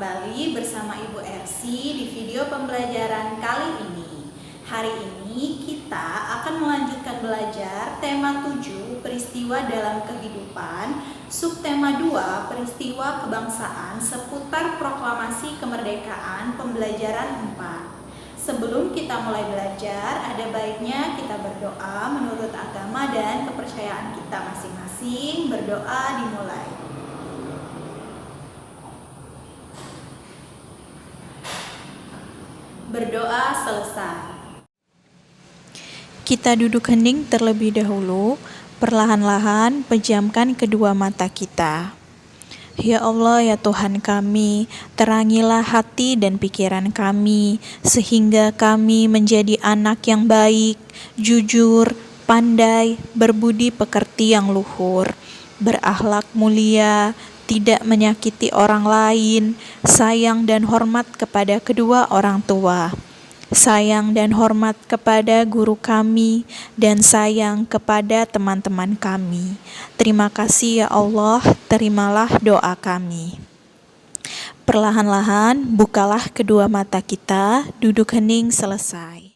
kembali bersama Ibu Ersi di video pembelajaran kali ini. Hari ini kita akan melanjutkan belajar tema 7 peristiwa dalam kehidupan, subtema 2 peristiwa kebangsaan seputar proklamasi kemerdekaan pembelajaran 4. Sebelum kita mulai belajar, ada baiknya kita berdoa menurut agama dan kepercayaan kita masing-masing. Berdoa dimulai. Berdoa selesai. Kita duduk hening terlebih dahulu, perlahan-lahan pejamkan kedua mata kita. Ya Allah, ya Tuhan kami, terangilah hati dan pikiran kami, sehingga kami menjadi anak yang baik, jujur, pandai, berbudi pekerti yang luhur, berakhlak mulia, tidak menyakiti orang lain, sayang dan hormat kepada kedua orang tua, sayang dan hormat kepada guru kami, dan sayang kepada teman-teman kami. Terima kasih ya Allah, terimalah doa kami. Perlahan-lahan bukalah kedua mata kita, duduk hening selesai.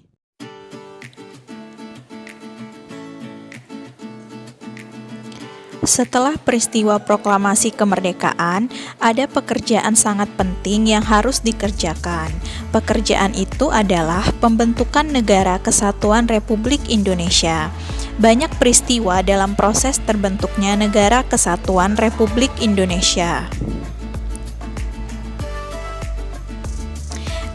Setelah peristiwa proklamasi kemerdekaan, ada pekerjaan sangat penting yang harus dikerjakan. Pekerjaan itu adalah pembentukan Negara Kesatuan Republik Indonesia. Banyak peristiwa dalam proses terbentuknya Negara Kesatuan Republik Indonesia.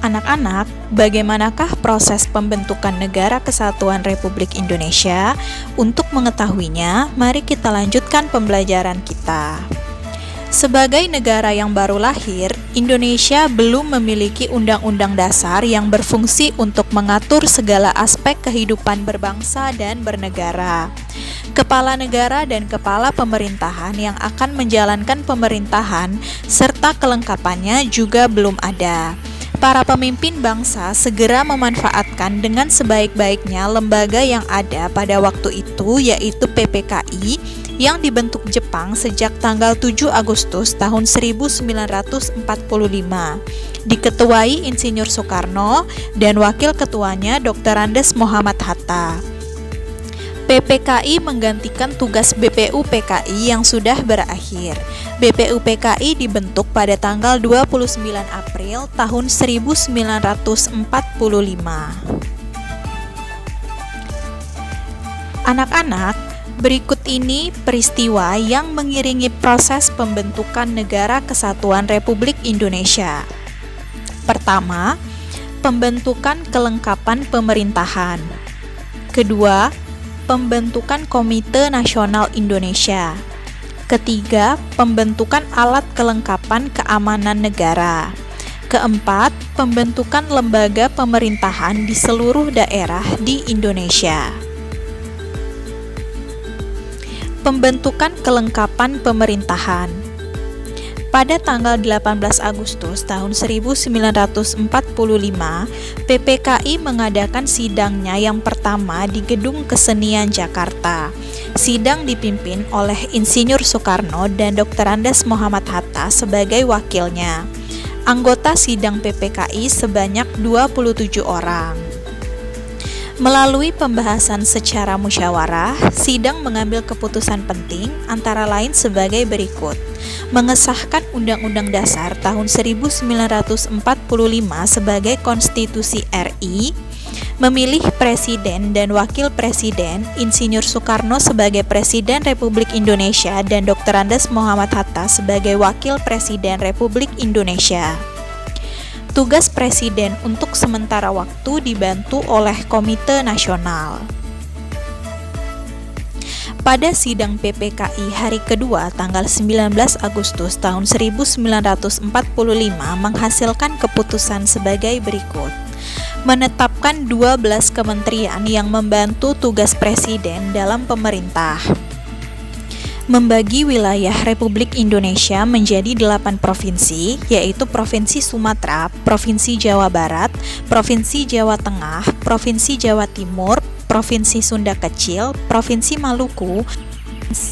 Anak-anak, bagaimanakah proses pembentukan Negara Kesatuan Republik Indonesia? Untuk mengetahuinya, mari kita lanjutkan pembelajaran kita. Sebagai negara yang baru lahir, Indonesia belum memiliki undang-undang dasar yang berfungsi untuk mengatur segala aspek kehidupan berbangsa dan bernegara. Kepala negara dan kepala pemerintahan yang akan menjalankan pemerintahan serta kelengkapannya juga belum ada. Para pemimpin bangsa segera memanfaatkan dengan sebaik-baiknya lembaga yang ada pada waktu itu, yaitu PPKI yang dibentuk Jepang sejak tanggal 7 Agustus tahun 1945. Diketuai Insinyur Soekarno dan wakil ketuanya Dr. Andes Muhammad Hatta. PPKI menggantikan tugas BPUPKI yang sudah berakhir. BPUPKI dibentuk pada tanggal 29 April tahun 1945. Anak-anak, berikut ini peristiwa yang mengiringi proses pembentukan Negara Kesatuan Republik Indonesia. Pertama, pembentukan kelengkapan pemerintahan. Kedua, pembentukan Komite Nasional Indonesia. Ketiga, pembentukan alat kelengkapan keamanan negara. Keempat, pembentukan lembaga pemerintahan di seluruh daerah di Indonesia. Pembentukan kelengkapan pemerintahan. Pada tanggal 18 Agustus tahun 1945, PPKI mengadakan sidangnya yang pertama di Gedung Kesenian Jakarta. Sidang dipimpin oleh Insinyur Soekarno dan Dr. Andes Muhammad Hatta sebagai wakilnya. Anggota sidang PPKI sebanyak 27 orang. Melalui pembahasan secara musyawarah, sidang mengambil keputusan penting antara lain sebagai berikut. Mengesahkan Undang-Undang Dasar tahun 1945 sebagai Konstitusi RI, memilih Presiden dan Wakil Presiden, Insinyur Soekarno sebagai Presiden Republik Indonesia dan Dr. Andes Muhammad Hatta sebagai Wakil Presiden Republik Indonesia. Tugas Presiden untuk sementara waktu dibantu oleh Komite Nasional. Pada sidang PPKI hari kedua tanggal 19 Agustus tahun 1945 menghasilkan keputusan sebagai berikut. Menetapkan 12 kementerian yang membantu tugas Presiden dalam pemerintah. Membagi wilayah Republik Indonesia menjadi 8 provinsi, yaitu Provinsi Sumatera, Provinsi Jawa Barat, Provinsi Jawa Tengah, Provinsi Jawa Timur, Provinsi Sunda Kecil, Provinsi Maluku,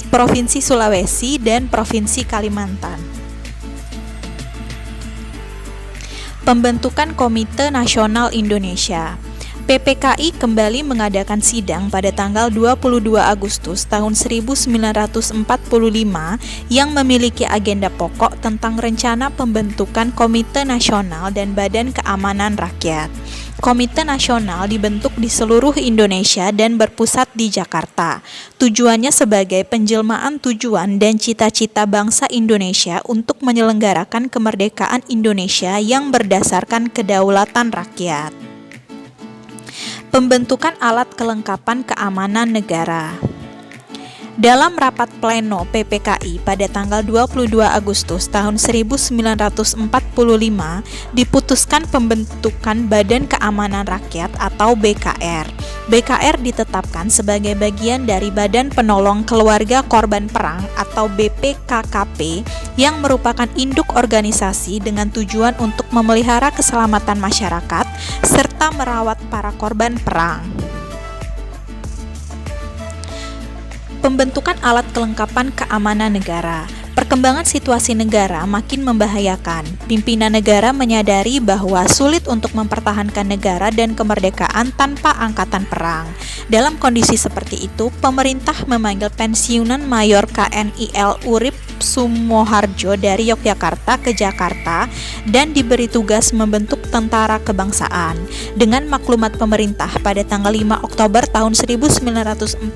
Provinsi Sulawesi, dan Provinsi Kalimantan. Pembentukan Komite Nasional Indonesia. PPKI kembali mengadakan sidang pada tanggal 22 Agustus tahun 1945 yang memiliki agenda pokok tentang rencana pembentukan Komite Nasional dan Badan Keamanan Rakyat. Komite Nasional dibentuk di seluruh Indonesia dan berpusat di Jakarta. Tujuannya sebagai penjelmaan tujuan dan cita-cita bangsa Indonesia untuk menyelenggarakan kemerdekaan Indonesia yang berdasarkan kedaulatan rakyat. Pembentukan alat kelengkapan keamanan negara. Dalam rapat pleno PPKI pada tanggal 22 Agustus tahun 1945, diputuskan pembentukan Badan Keamanan Rakyat atau BKR. BKR ditetapkan sebagai bagian dari Badan Penolong Keluarga Korban Perang atau BPKKP yang merupakan induk organisasi dengan tujuan untuk memelihara keselamatan masyarakat serta merawat para korban perang. Pembentukan alat kelengkapan keamanan negara. Perkembangan situasi negara makin membahayakan. Pimpinan negara menyadari bahwa sulit untuk mempertahankan negara dan kemerdekaan tanpa angkatan perang. Dalam kondisi seperti itu, pemerintah memanggil pensiunan Mayor KNIL Urip Sumoharjo dari Yogyakarta ke Jakarta dan diberi tugas membentuk tentara kebangsaan. Dengan maklumat pemerintah pada tanggal 5 Oktober tahun 1945,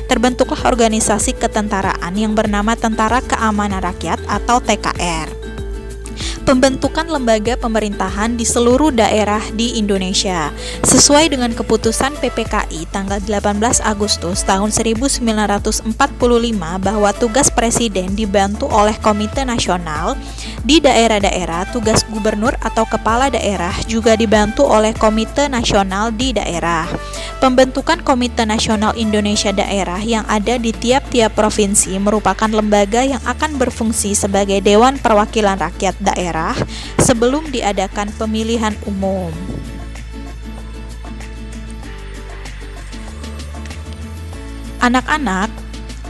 terbentuklah organisasi ketentaraan yang bernama Tentara Keamanan Rakyat atau TKR. Pembentukan lembaga pemerintahan di seluruh daerah di Indonesia. Sesuai dengan keputusan PPKI tanggal 18 Agustus tahun 1945 bahwa tugas presiden dibantu oleh Komite Nasional, di daerah-daerah tugas gubernur atau kepala daerah juga dibantu oleh Komite Nasional di daerah. Pembentukan Komite Nasional Indonesia Daerah yang ada di tiap-tiap provinsi merupakan lembaga yang akan berfungsi sebagai Dewan Perwakilan Rakyat Daerah sebelum diadakan pemilihan umum. Anak-anak,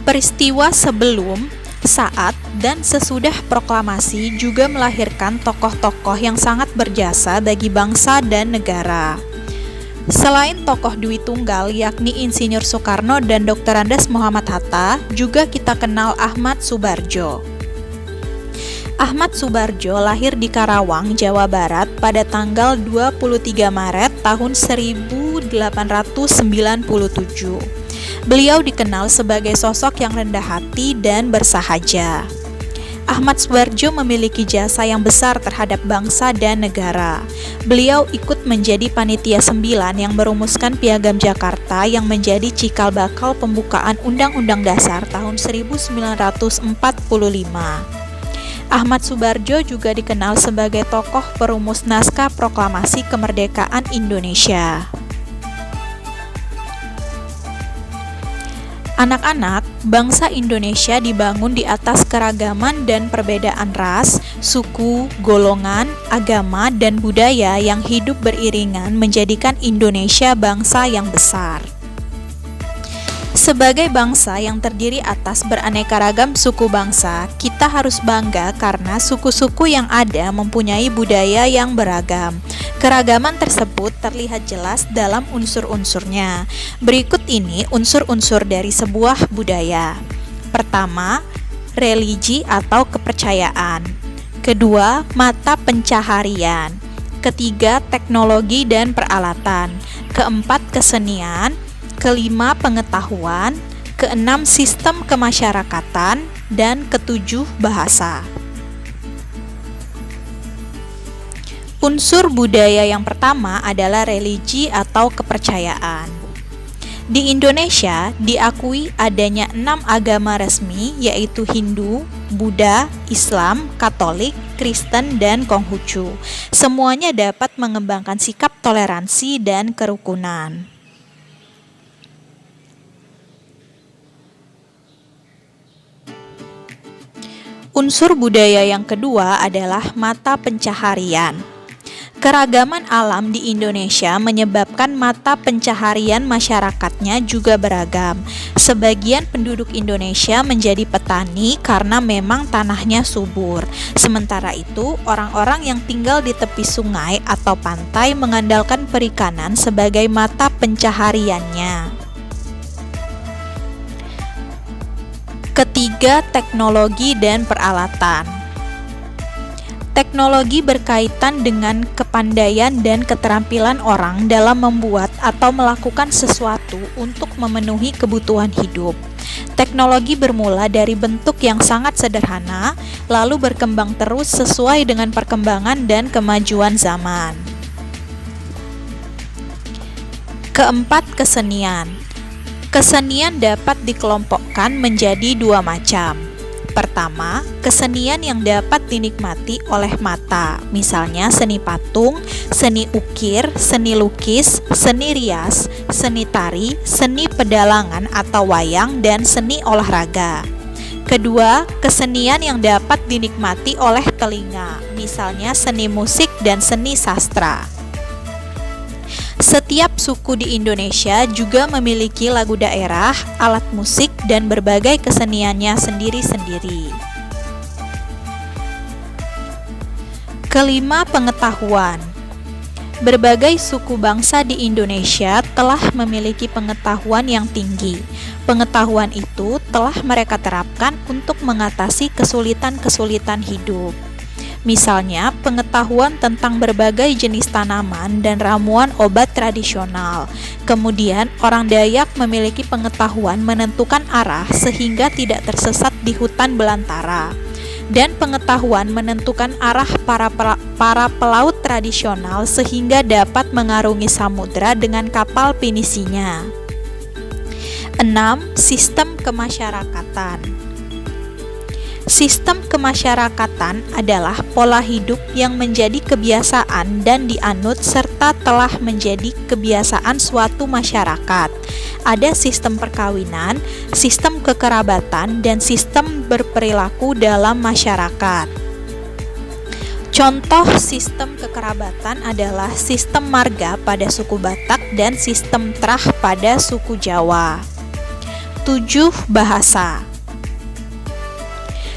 peristiwa sebelum, saat, dan sesudah proklamasi juga melahirkan tokoh-tokoh yang sangat berjasa bagi bangsa dan negara. Selain tokoh Dwi Tunggal yakni Insinyur Soekarno dan Dr. Andes Muhammad Hatta, juga kita kenal Ahmad Subarjo. Ahmad Subarjo lahir di Karawang, Jawa Barat pada tanggal 23 Maret tahun 1897. Beliau dikenal sebagai sosok yang rendah hati dan bersahaja. Ahmad Subarjo memiliki jasa yang besar terhadap bangsa dan negara. Beliau ikut menjadi panitia 9 yang merumuskan Piagam Jakarta yang menjadi cikal bakal pembukaan Undang-Undang Dasar tahun 1945. Ahmad Subarjo juga dikenal sebagai tokoh perumus naskah Proklamasi Kemerdekaan Indonesia. Anak-anak, bangsa Indonesia dibangun di atas keragaman dan perbedaan ras, suku, golongan, agama, dan budaya yang hidup beriringan menjadikan Indonesia bangsa yang besar. Sebagai bangsa yang terdiri atas beraneka ragam suku bangsa, kita harus bangga karena suku-suku yang ada mempunyai budaya yang beragam. Keragaman tersebut terlihat jelas dalam unsur-unsurnya. Berikut ini unsur-unsur dari sebuah budaya. Pertama, religi atau kepercayaan. Kedua, mata pencaharian. Ketiga, teknologi dan peralatan. Keempat, kesenian. Kelima, pengetahuan. Keenam, sistem kemasyarakatan. Dan ketujuh, bahasa. Unsur budaya yang pertama adalah religi atau kepercayaan. Di Indonesia diakui adanya 6 agama resmi, yaitu Hindu, Buddha, Islam, Katolik, Kristen, dan Konghucu. Semuanya dapat mengembangkan sikap toleransi dan kerukunan. Unsur budaya yang kedua adalah mata pencaharian. Keragaman alam di Indonesia menyebabkan mata pencaharian masyarakatnya juga beragam. Sebagian penduduk Indonesia menjadi petani karena memang tanahnya subur. Sementara itu, orang-orang yang tinggal di tepi sungai atau pantai mengandalkan perikanan sebagai mata pencahariannya. Ketiga, teknologi dan peralatan. Teknologi berkaitan dengan kepandaian dan keterampilan orang dalam membuat atau melakukan sesuatu untuk memenuhi kebutuhan hidup. Teknologi bermula dari bentuk yang sangat sederhana, lalu berkembang terus sesuai dengan perkembangan dan kemajuan zaman. Keempat, kesenian. Kesenian dapat dikelompokkan menjadi dua macam. Pertama, kesenian yang dapat dinikmati oleh mata, misalnya seni patung, seni ukir, seni lukis, seni rias, seni tari, seni pedalangan atau wayang, dan seni olahraga. Kedua, kesenian yang dapat dinikmati oleh telinga, misalnya seni musik dan seni sastra. Setiap suku di Indonesia juga memiliki lagu daerah, alat musik, dan berbagai keseniannya sendiri-sendiri. Kelima, pengetahuan. Berbagai suku bangsa di Indonesia telah memiliki pengetahuan yang tinggi. Pengetahuan itu telah mereka terapkan untuk mengatasi kesulitan-kesulitan hidup. Misalnya, pengetahuan tentang berbagai jenis tanaman dan ramuan obat tradisional. Kemudian, orang Dayak memiliki pengetahuan menentukan arah sehingga tidak tersesat di hutan belantara. Dan pengetahuan menentukan arah para pelaut tradisional sehingga dapat mengarungi samudra dengan kapal pinisinya. 6. Sistem kemasyarakatan. Sistem kemasyarakatan adalah pola hidup yang menjadi kebiasaan dan dianut serta telah menjadi kebiasaan suatu masyarakat. Ada sistem perkawinan, sistem kekerabatan, dan sistem berperilaku dalam masyarakat. Contoh sistem kekerabatan adalah sistem marga pada suku Batak dan sistem trah pada suku Jawa. 7. Bahasa.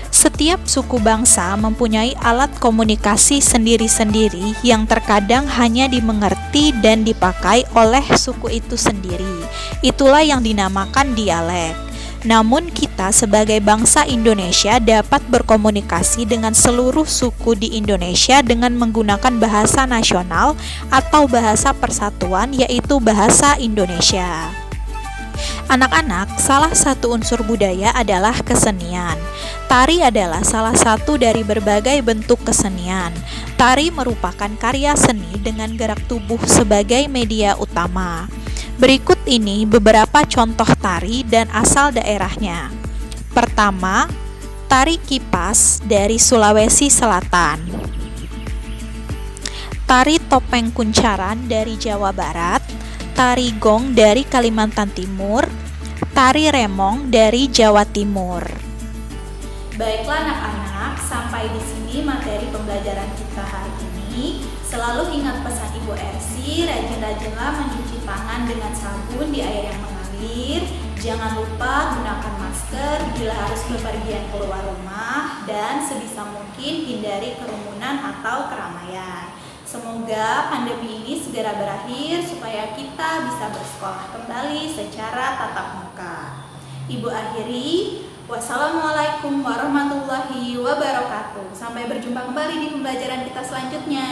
Setiap suku bangsa mempunyai alat komunikasi sendiri-sendiri yang terkadang hanya dimengerti dan dipakai oleh suku itu sendiri. Itulah yang dinamakan dialek. Namun kita sebagai bangsa Indonesia dapat berkomunikasi dengan seluruh suku di Indonesia dengan menggunakan bahasa nasional atau bahasa persatuan, yaitu bahasa Indonesia. Anak-anak, salah satu unsur budaya adalah kesenian. Tari adalah salah satu dari berbagai bentuk kesenian. Tari merupakan karya seni dengan gerak tubuh sebagai media utama. Berikut ini beberapa contoh tari dan asal daerahnya. Pertama, tari kipas dari Sulawesi Selatan. Tari topeng kuncaran dari Jawa Barat. Tari gong dari Kalimantan Timur, tari remong dari Jawa Timur. Baiklah anak-anak, sampai di sini materi pembelajaran kita hari ini. Selalu ingat pesan Ibu Ersi, rajin-rajinlah mencuci tangan dengan sabun di air yang mengalir. Jangan lupa gunakan masker bila harus bepergian keluar rumah, dan sebisa mungkin hindari kerumunan atau keramaian. Semoga pandemi ini segera berakhir supaya kita bisa bersekolah kembali secara tatap muka. Ibu akhiri, wassalamualaikum warahmatullahi wabarakatuh. Sampai berjumpa kembali di pembelajaran kita selanjutnya.